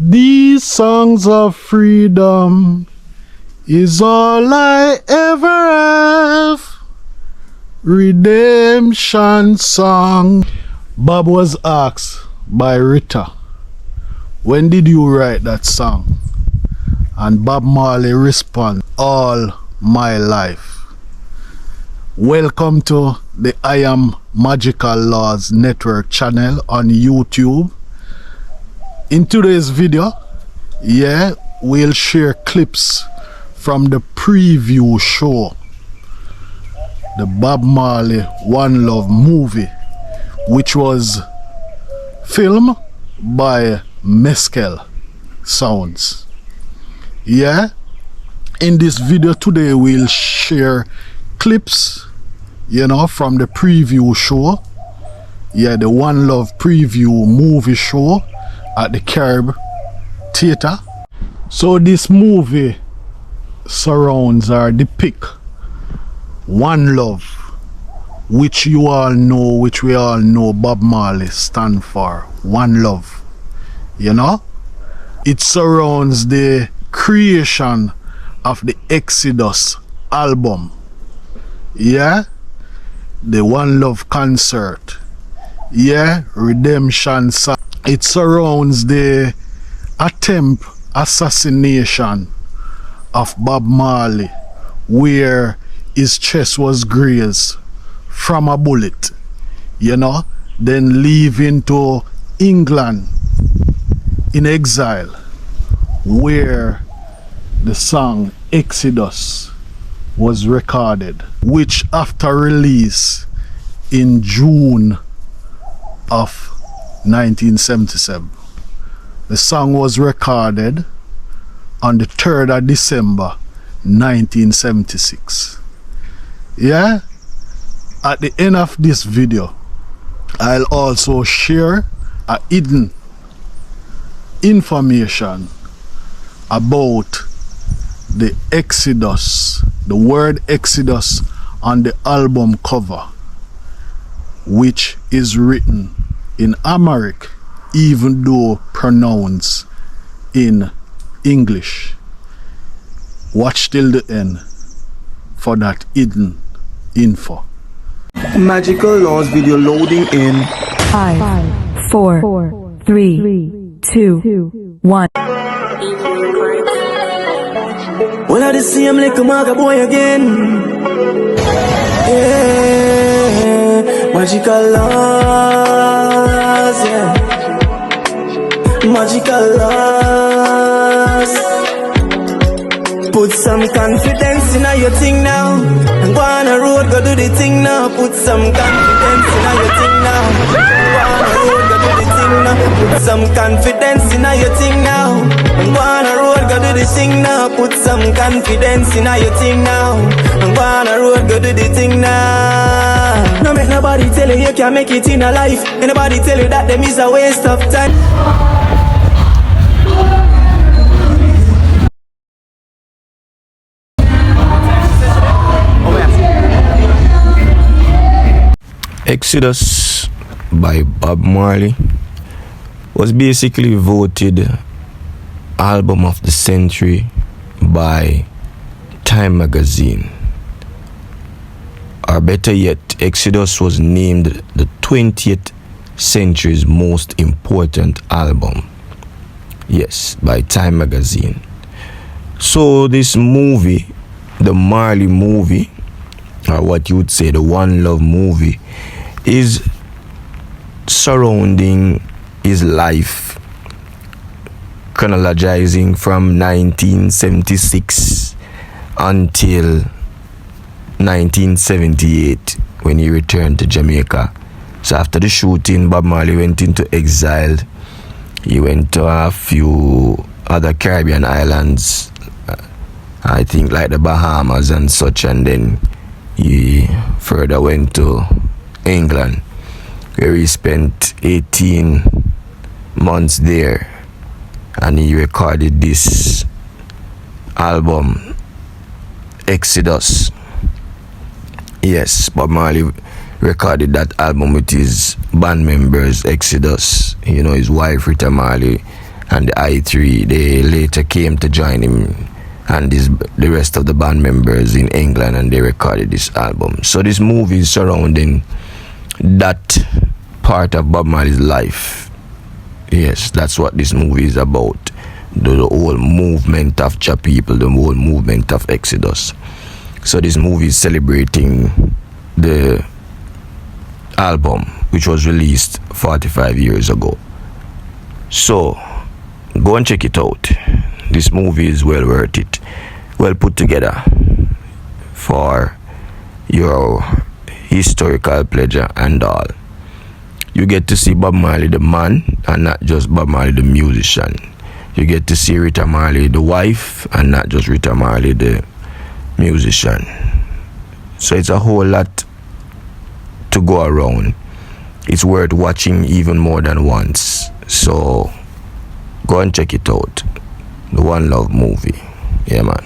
These songs of freedom is all I ever have. Redemption song. Bob was asked by Rita, when did you write that song? And Bob Marley responded, all my life. Welcome to the I Am Magical Laws Network channel on YouTube. In today's video, we'll share clips from the preview show, the Bob Marley One Love movie, which was filmed by Mescal Sounds. In this video today we'll share clips from the preview show, the One Love preview movie show at the Carib Theatre. So this movie surrounds or depict One Love, which we all know Bob Marley stand for. One Love. It surrounds the creation of the Exodus album. The One Love concert. Redemption song. It surrounds the assassination of Bob Marley, where his chest was grazed from a bullet, then leaving to England in exile, where the song Exodus was recorded, which after release in June of 1977. The song was recorded on the 3rd of December 1976. At the end of this video, I'll also share a hidden information about the Exodus, the word Exodus on the album cover, which is written in Amharic, even though pronounced in English. Watch till the end for that hidden info. Magical Laws video loading in 5, 4, 3, 2, 1. Well, I just see him like a maga boy again. Magical laws, magical laws. Put some confidence in your thing now. And go on a road, go do the thing now. Put some confidence in your thing now. Go on a road, go do the thing now. Put some confidence in your thing now. And go on a road, go do the thing now. Put some confidence in your thing now. And go on a road, go do the thing now. No make nobody tell you can't make it in a life. Anybody tell you that them is a waste of time. Exodus by Bob Marley was basically voted album of the century by Time magazine. Or better yet, Exodus was named the 20th century's most important album. Yes, by Time magazine. So this movie, the Marley movie, or what you would say the One Love movie, is surrounding his life, chronologizing from 1976 until 1978 when he returned to Jamaica. So after the shooting, Bob Marley went into exile. He went to a few other Caribbean islands, I think like the Bahamas and such, and then he further went to England, where he spent 18 months there, and he recorded this album Exodus. Yes, Bob Marley recorded that album with his band members, Exodus, his wife Rita Marley, and the I3, they later came to join him and the rest of the band members in England, and they recorded this album. So this movie is surrounding that part of Bob Marley's life. Yes, that's what this movie is about. The whole movement of Jah people, the whole movement of Exodus. So this movie is celebrating the album which was released 45 years ago. So go and check it out. This movie is well worth it, well put together for your historical pleasure and all. You get to see Bob Marley the man and not just Bob Marley the musician. You get to see Rita Marley the wife and not just Rita Marley the musician. So it's a whole lot to go around. It's worth watching even more than once. So go and check it out. The One Love movie. Yeah, man.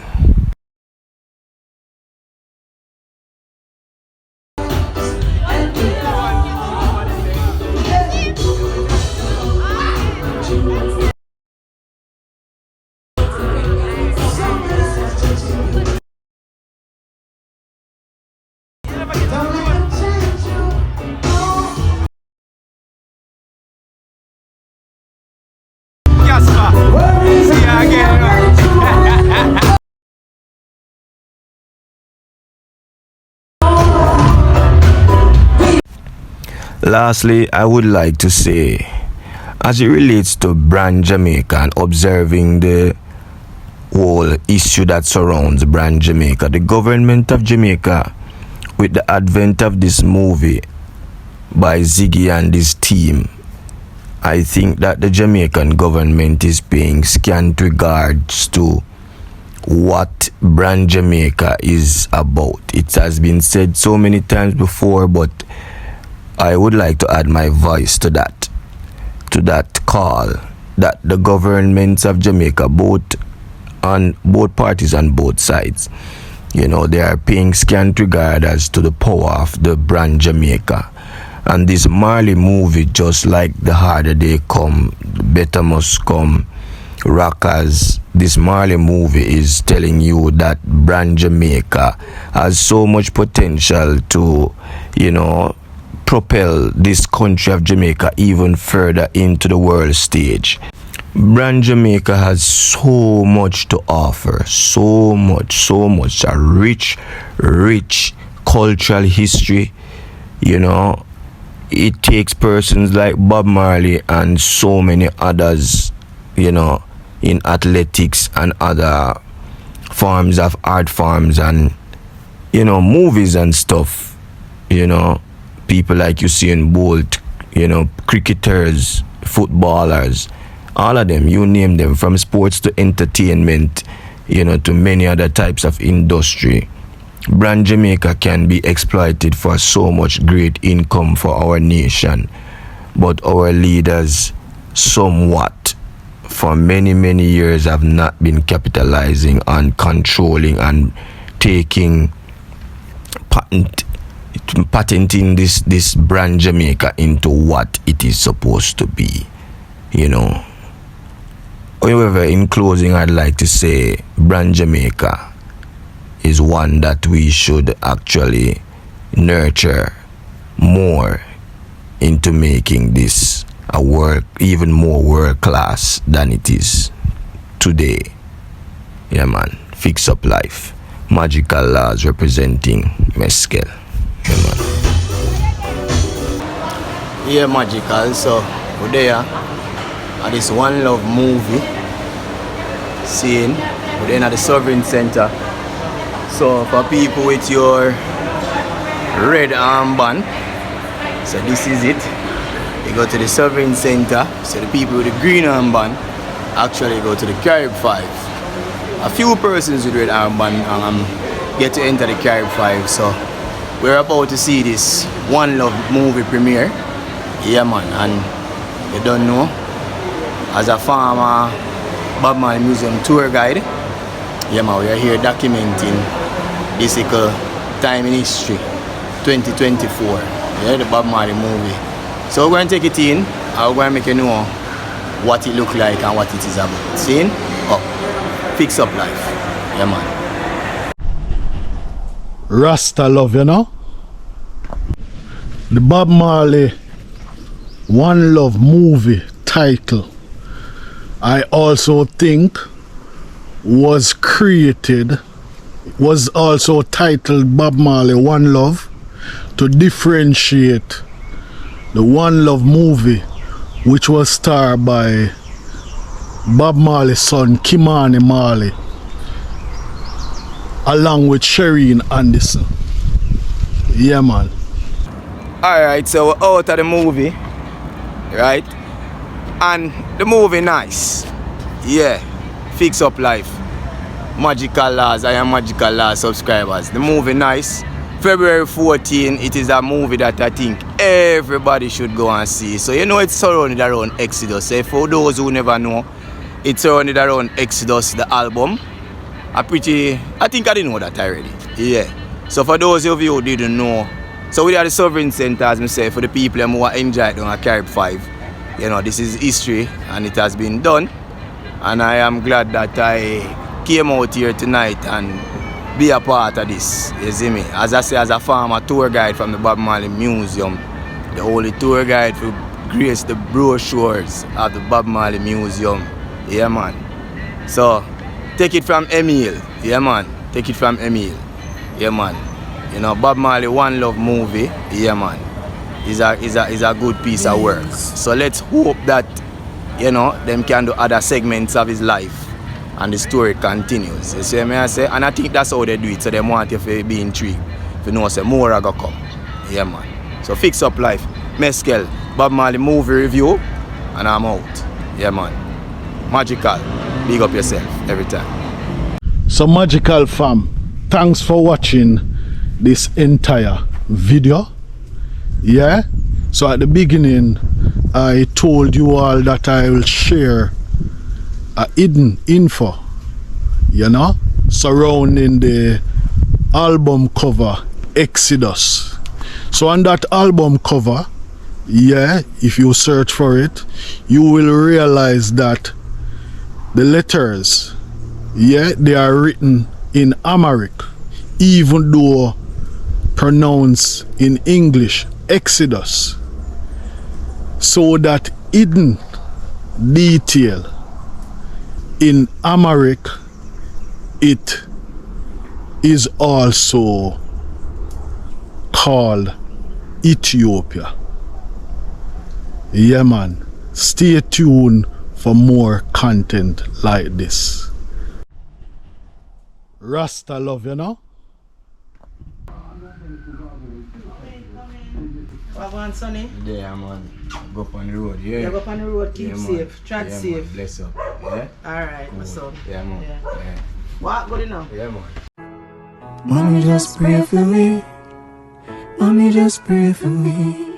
Lastly, I would like to say, as it relates to Brand Jamaica and observing the whole issue that surrounds Brand Jamaica, the government of Jamaica, with the advent of this movie by Ziggy and his team, I think that the Jamaican government is paying scant regards to what Brand Jamaica is about. It has been said so many times before, but I would like to add my voice to that call that the governments of Jamaica, both parties on both sides, you know, they are paying scant regard as to the power of the Brand Jamaica. And this Marley movie, just like The Harder They Come, The Better Must Come, Rockers, this Marley movie is telling you that Brand Jamaica has so much potential to, you know, propel this country of Jamaica even further into the world stage. Brand Jamaica has so much to offer, so much, a rich cultural history. You know, it takes persons like Bob Marley and so many others, you know, in athletics and other forms of art forms and, you know, movies and stuff, you know, people like Usain Bolt, you know, cricketers, footballers, all of them, you name them, from sports to entertainment, you know, to many other types of industry. Brand Jamaica can be exploited for so much great income for our nation, but our leaders somewhat for many years have not been capitalizing on controlling and taking patenting this Brand Jamaica into what it is supposed to be, you know. However, in closing, I'd like to say Brand Jamaica is one that we should actually nurture more into making this a even more world class than it is today. Yeah, man. Fix Up Life. Magical Laws representing Mescal. Yeah, man. Yeah, Magical. So we're there at this One Love movie scene. We're there at the Sovereign Center. So for people with your red armband, so this is it. You go to the Sovereign Center. So the people with the green armband actually go to the Carib 5. A few persons with red armband get to enter the Carib 5. So we're about to see this One Love movie premiere. Yeah, man. And you don't know, as a former Bob Marley Museum tour guide, yeah, man, we are here documenting this time in history, 2024. Yeah, the Bob Marley movie. So we're going to take it in. I'm going to make you know what it look like and what it is about. Seeing? Oh, fix up life. Yeah, man. Rasta love, you know. The Bob Marley One Love movie title, I also think, was also titled Bob Marley One Love to differentiate the One Love movie, which was starred by Bob Marley's son Kimani Marley along with Shireen Anderson. Yeah, man. Alright, so we're out of the movie, right? And the movie nice. Yeah, fix up life. Magical Laws, I am Magical Laws subscribers. The movie nice. February 14, it is a movie that I think everybody should go and see. So you know it's surrounded around Exodus. So for those who never know, it's surrounded around Exodus, the album. I think I didn't know that already. Yeah. So for those of you who didn't know, so we are the Sovereign Center, as I say, for the people who are enjoyed on Carib 5. You know, this is history and it has been done. And I am glad that I came out here tonight and be a part of this. You see me? As I say, as a former tour guide from the Bob Marley Museum, the only tour guide for grace the brochures of the Bob Marley Museum. Yeah, man. So, take it from Emil. Yeah, man. Take it from Emil. Yeah, man. You know, Bob Marley One Love movie. Yeah, man. Is a good piece of work. So let's hope that, you know, them can do other segments of his life and the story continues. You see me I say? And I think that's how they do it. So they want you to be intrigued. If you know, say more are gonna come. Yeah, man. So fix up life. Mescal, Bob Marley movie review, and I'm out. Yeah, man. Magical. Big up yourself every time. So Magical fam, thanks for watching this entire video. Yeah, so at the beginning I told you all that I will share a hidden info, you know, surrounding the album cover Exodus. So on that album cover, yeah, if you search for it, you will realize that the letters, yeah, they are written in Amharic, even though pronounced in English Exodus. So that hidden detail in Amharic, it is also called Ethiopia. Yeah, man. Stay tuned for more content like this. Rasta love, you know. What want, Sonny? Yeah, man. Go up on the road, yeah. You go up on the road, keep Yeah, safe, tread yeah, safe. Man. Bless up, yeah? Alright, my son. Yeah, man. Yeah. What? Good enough? Yeah, man. Mommy, just pray for me. Mommy, just pray for me.